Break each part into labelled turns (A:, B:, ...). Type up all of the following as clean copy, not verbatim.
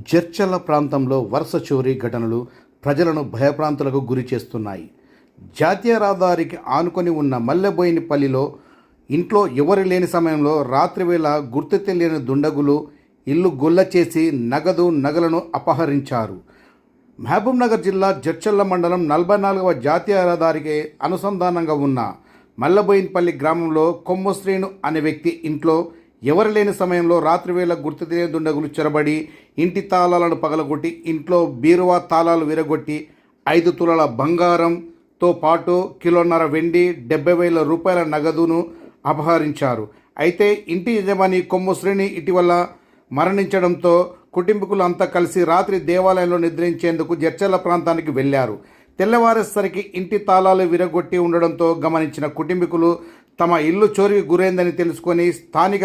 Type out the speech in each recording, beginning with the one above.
A: జడ్చర్ల ప్రాంతంలో వరుస చోరీ ఘటనలు ప్రజలను భయప్రాంతులకు గురి చేస్తున్నాయి. జాతీయ రహదారికి ఆనుకొని ఉన్న మల్లెబోయినపల్లిలో ఇంట్లో ఎవరు లేని సమయంలో రాత్రివేళ గుర్తు తెలియని దుండగులు ఇల్లు గొల్ల చేసి నగలను అపహరించారు. మహబూబ్నగర్ జిల్లా జడ్చర్ల మండలం 44వ జాతీయ రహదారికి అనుసంధానంగా ఉన్న మల్లెబోయినపల్లి గ్రామంలో కొమ్ము శ్రీను అనే వ్యక్తి ఇంట్లో ఎవరు లేని సమయంలో రాత్రివేళ గుర్తు తెలియని దుండగులు చొరబడి ఇంటి తాళాలను పగలగొట్టి ఇంట్లో బీరువా తాళాలు విరగొట్టి 5 తులాల బంగారంతో పాటు కిలోన్నర వెండి 70,000 రూపాయల నగదును అపహరించారు. అయితే ఇంటి యజమాని కొమ్ము శ్రీని ఇటీవల మరణించడంతో కుటుంబీకులు అంతా కలిసి రాత్రి దేవాలయంలో నిద్రించేందుకు జడ్చర్ల ప్రాంతానికి వెళ్లారు. తెల్లవారేసరికి ఇంటి తాళాలు విరగొట్టి ఉండడంతో గమనించిన కుటుంబీకులు తమ ఇల్లు చోరీకి గురైందని తెలుసుకొని స్థానిక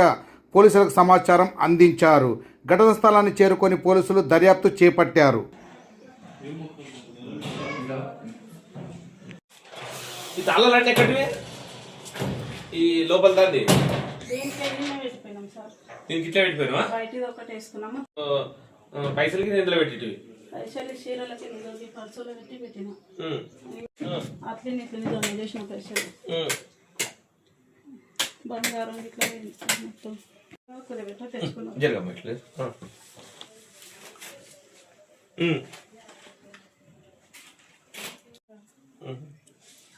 A: పోలీసులకు సమాచారం అందించారు. ఘటనా స్థలాన్ని చేరుకొని పోలీసులు దర్యాప్తు చేపట్టారు.
B: ఈ లోపల దాన్ని పైసలకి ఇందులో పెట్టి
C: పైసలు చీరలకి పర్సులు పెట్టి పెట్టిన అట్లే నీకు చేసిన పైసలు బంగారం ఇట్లా మొత్తం తెచ్చుకున్నాం.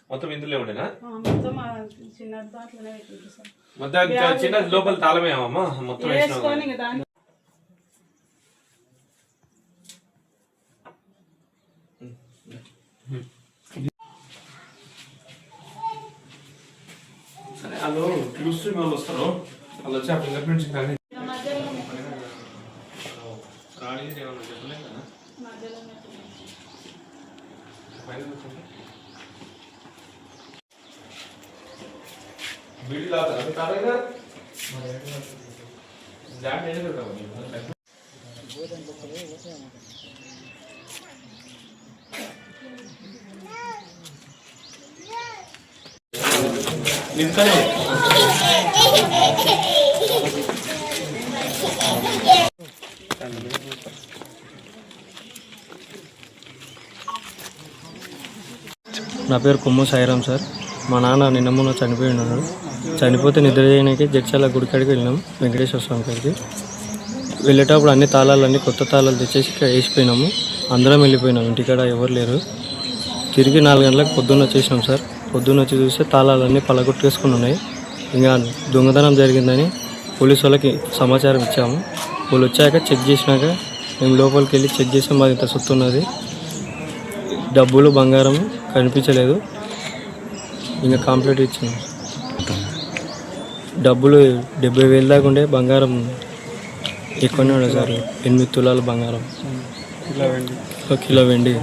B: మొత్తం ఇందులో ఉండేనా?
C: మొత్తం చిన్న దాంట్లోనే పెట్టింది సార్.
B: మొత్తం చిన్న లోపల తాళమేమమ్మా మొత్తం
C: వేసుకొని దాన్ని
B: సరే వాళ్ళు చూస్తే వాళ్ళు వస్తారు. వాళ్ళు వచ్చి ఆ ఫింగర్ ప్రింట్స్ కానీ వీడి తాగా
D: నా పేరు కొమ్ము సాయిరాం సార్. మా నాన్న నిన్న మొన్న చనిపోయి ఉన్నాడు. చనిపోతే నిద్ర చేయడానికి జడ్చర్ల గుడికాడికి వెళ్ళినాం, వెంకటేశ్వర స్వామి కాడికి. వెళ్ళేటప్పుడు అన్ని తాళాలన్నీ కొత్త తాళాలు తెచ్చేసి ఇక్కడ వేసిపోయినాము. అందరం వెళ్ళిపోయినాం, ఇంటికాడ ఎవరు లేరు. తిరిగి 4 గంటలకు పొద్దున్న వచ్చేసినాం సార్. పొద్దున్న వచ్చి చూస్తే తాళాలన్నీ పలగొట్టేసుకుని ఉన్నాయి. ఇంకా దొంగతనం జరిగిందని పోలీసు వాళ్ళకి సమాచారం ఇచ్చాము. వాళ్ళు వచ్చాక చెక్ చేసినాక మేము లోపలికి వెళ్ళి చెక్ చేసాం. మాది ఇంత సొత్తు ఉన్నది, డబ్బులు బంగారం కనిపించలేదు. ఇంకా కంప్లీట్ ఇచ్చాము. డబ్బులు 70,000 దాకా ఉండే, బంగారం ఎక్కువనే ఉండే సార్. 8 తులాల బంగారం, 1 కిలో వెండి.